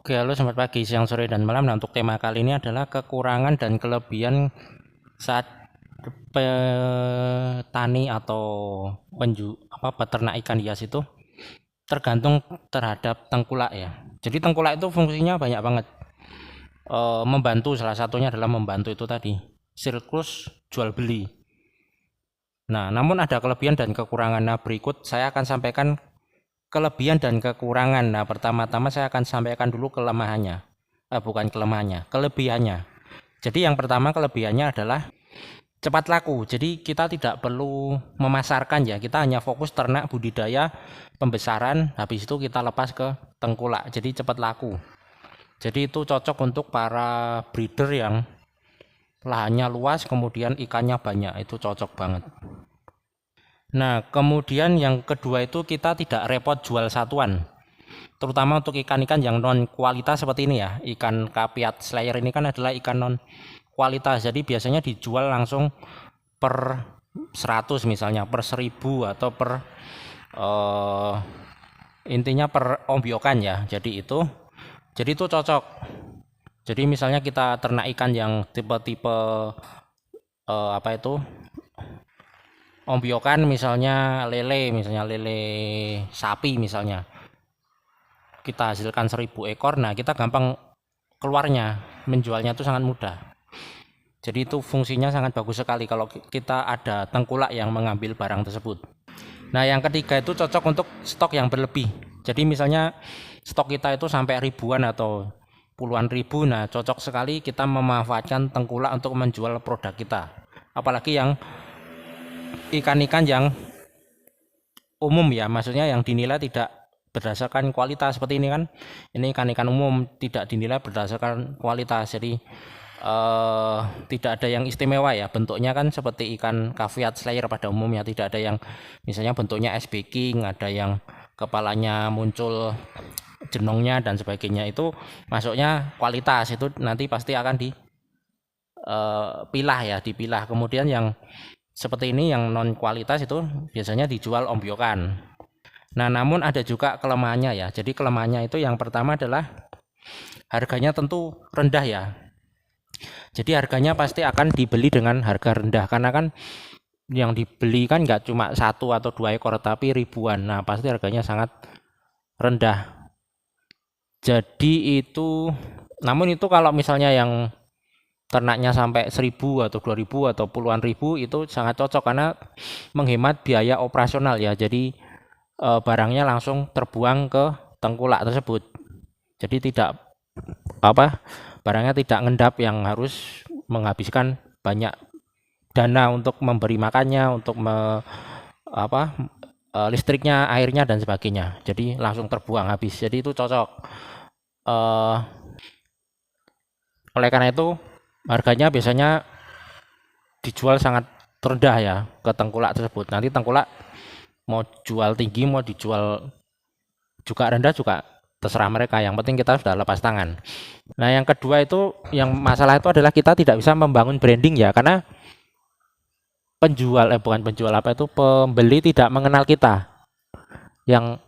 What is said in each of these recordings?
Oke, halo selamat pagi, siang, sore, dan malam. Nah, untuk tema kali ini adalah kekurangan dan kelebihan saat petani atau peternak ikan hias itu tergantung terhadap tengkulak ya. Jadi tengkulak itu fungsinya banyak banget. Membantu, salah satunya adalah membantu itu tadi, siklus jual beli. Nah, namun ada kelebihan dan kekurangan. Nah, berikut saya akan sampaikan kelebihan dan kekurangan. Nah, pertama-tama saya akan sampaikan dulu kelemahannya. Bukan kelemahannya, kelebihannya. Jadi yang pertama kelebihannya adalah cepat laku. Jadi kita tidak perlu memasarkan ya. Kita hanya fokus ternak, budidaya, pembesaran. Habis itu kita lepas ke tengkulak. Jadi cepat laku. Jadi itu cocok untuk para breeder yang lahannya luas, kemudian ikannya banyak. Itu cocok banget. Nah, kemudian yang kedua itu kita tidak repot jual satuan. Terutama untuk ikan-ikan yang non kualitas seperti ini ya. Ikan kapiat slayer ini kan adalah ikan non kualitas. Jadi biasanya dijual langsung per 100 misalnya, per 1000 atau per intinya per ombyokan ya. Jadi itu cocok. Jadi misalnya kita ternak ikan yang tipe-tipe apa itu? Ombyokan misalnya lele sapi misalnya. Kita hasilkan 1000 ekor, nah kita gampang keluarnya, menjualnya itu sangat mudah. Jadi itu fungsinya sangat bagus sekali kalau kita ada tengkulak yang mengambil barang tersebut. Nah, yang ketiga itu cocok untuk stok yang berlebih. Jadi misalnya stok kita itu sampai ribuan atau puluhan ribu, nah cocok sekali kita memanfaatkan tengkulak untuk menjual produk kita. Apalagi yang ikan-ikan yang umum ya, maksudnya yang dinilai tidak berdasarkan kualitas seperti ini kan. Ini ikan-ikan umum tidak dinilai berdasarkan kualitas. Jadi tidak ada yang istimewa ya, bentuknya kan seperti ikan kaviat slayer pada umumnya, tidak ada yang misalnya bentuknya ice baking, ada yang kepalanya muncul jenongnya dan sebagainya. Itu masuknya kualitas, itu nanti pasti akan dipilah ya, dipilah. Kemudian yang seperti ini yang non kualitas itu biasanya dijual ombyokan. Nah, namun ada juga kelemahannya ya. Jadi kelemahannya itu yang pertama adalah harganya tentu rendah ya. Jadi harganya pasti akan dibeli dengan harga rendah, karena kan yang dibeli kan nggak cuma 1 atau 2 ekor tapi ribuan. Nah, pasti harganya sangat rendah. Jadi itu, namun itu kalau misalnya yang ternaknya sampai 1000 atau 2000 atau puluhan ribu itu sangat cocok karena menghemat biaya operasional ya. Jadi barangnya langsung terbuang ke tengkulak tersebut. Jadi tidak barangnya tidak ngendap yang harus menghabiskan banyak dana untuk memberi makannya, untuk listriknya, airnya dan sebagainya. Jadi langsung terbuang habis. Jadi itu cocok. Oleh karena itu harganya biasanya dijual sangat rendah ya ke tengkulak tersebut. Nanti tengkulak mau jual tinggi, mau dijual juga rendah juga terserah mereka, yang penting kita sudah lepas tangan. Nah, yang kedua itu, yang masalah itu adalah kita tidak bisa membangun branding ya, karena pembeli tidak mengenal kita. Yang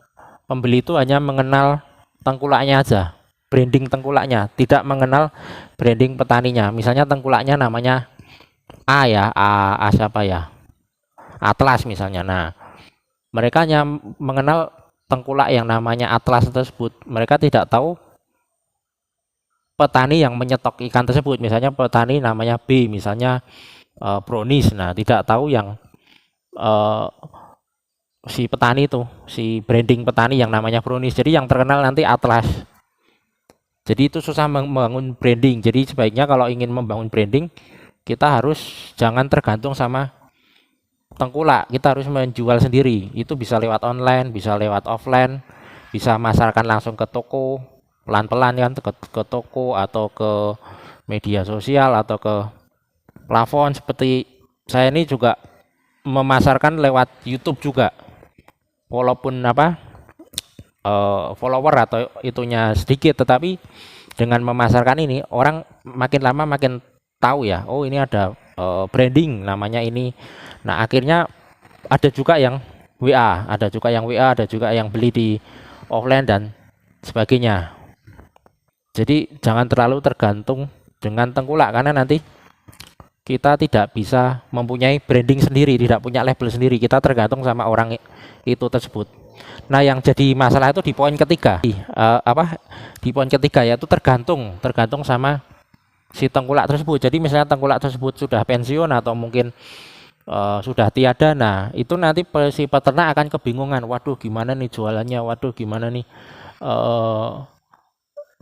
pembeli itu hanya mengenal tengkulaknya aja, branding tengkulaknya, tidak mengenal branding petaninya. Misalnya tengkulaknya namanya A ya, A siapa ya, Atlas misalnya. Nah, mereka hanya mengenal tengkulak yang namanya Atlas tersebut. Mereka tidak tahu petani yang menyetok ikan tersebut. Misalnya petani namanya B, misalnya Brownies. Nah, tidak tahu yang si petani itu, si branding petani yang namanya Brownies. Jadi yang terkenal nanti Atlas. Jadi itu susah membangun branding. Jadi sebaiknya kalau ingin membangun branding, kita harus jangan tergantung sama tengkulak, kita harus menjual sendiri. Itu bisa lewat online, bisa lewat offline, bisa masarkan langsung ke toko, pelan-pelan kan ke toko atau ke media sosial atau ke plafon. Seperti saya ini juga memasarkan lewat YouTube juga, walaupun follower atau itunya sedikit, tetapi dengan memasarkan ini orang makin lama makin tahu ya, oh ini ada branding namanya ini. Nah, akhirnya ada juga yang WA, ada juga yang beli di offline dan sebagainya. Jadi jangan terlalu tergantung dengan tengkulak, karena nanti kita tidak bisa mempunyai branding sendiri, tidak punya label sendiri, kita tergantung sama orang itu tersebut. Nah, yang jadi masalah itu di poin ketiga, di poin ketiga, yaitu tergantung sama si tengkulak tersebut. Jadi misalnya tengkulak tersebut sudah pensiun atau mungkin sudah tiada, nah itu nanti si peternak akan kebingungan, waduh gimana nih jualannya, waduh gimana nih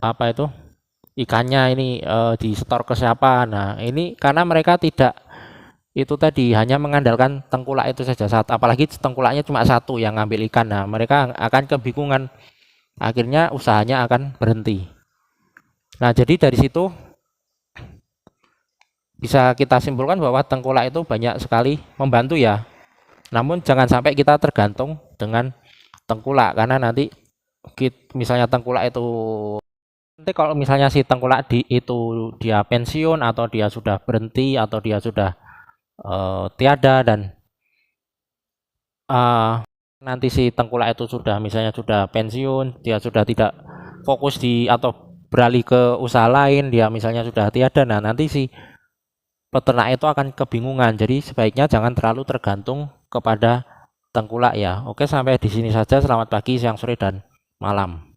apa itu ikannya ini di setor ke siapa. Nah ini karena mereka tidak itu tadi hanya mengandalkan tengkulak itu saja, apalagi tengkulaknya cuma satu yang ngambil ikan, nah mereka akan kebingungan, akhirnya usahanya akan berhenti. Nah jadi dari situ bisa kita simpulkan bahwa tengkulak itu banyak sekali membantu ya, namun jangan sampai kita tergantung dengan tengkulak, karena nanti misalnya tengkulak itu nanti kalau misalnya si tengkulak itu dia pensiun atau dia sudah berhenti atau dia sudah tiada, dan nanti si tengkulak itu sudah misalnya sudah pensiun, dia sudah tidak fokus di atau beralih ke usaha lain, dia misalnya sudah tiada, nah nanti si peternak itu akan kebingungan. Jadi sebaiknya jangan terlalu tergantung kepada tengkulak ya. Oke, sampai di sini saja. Selamat pagi, siang, sore, dan malam.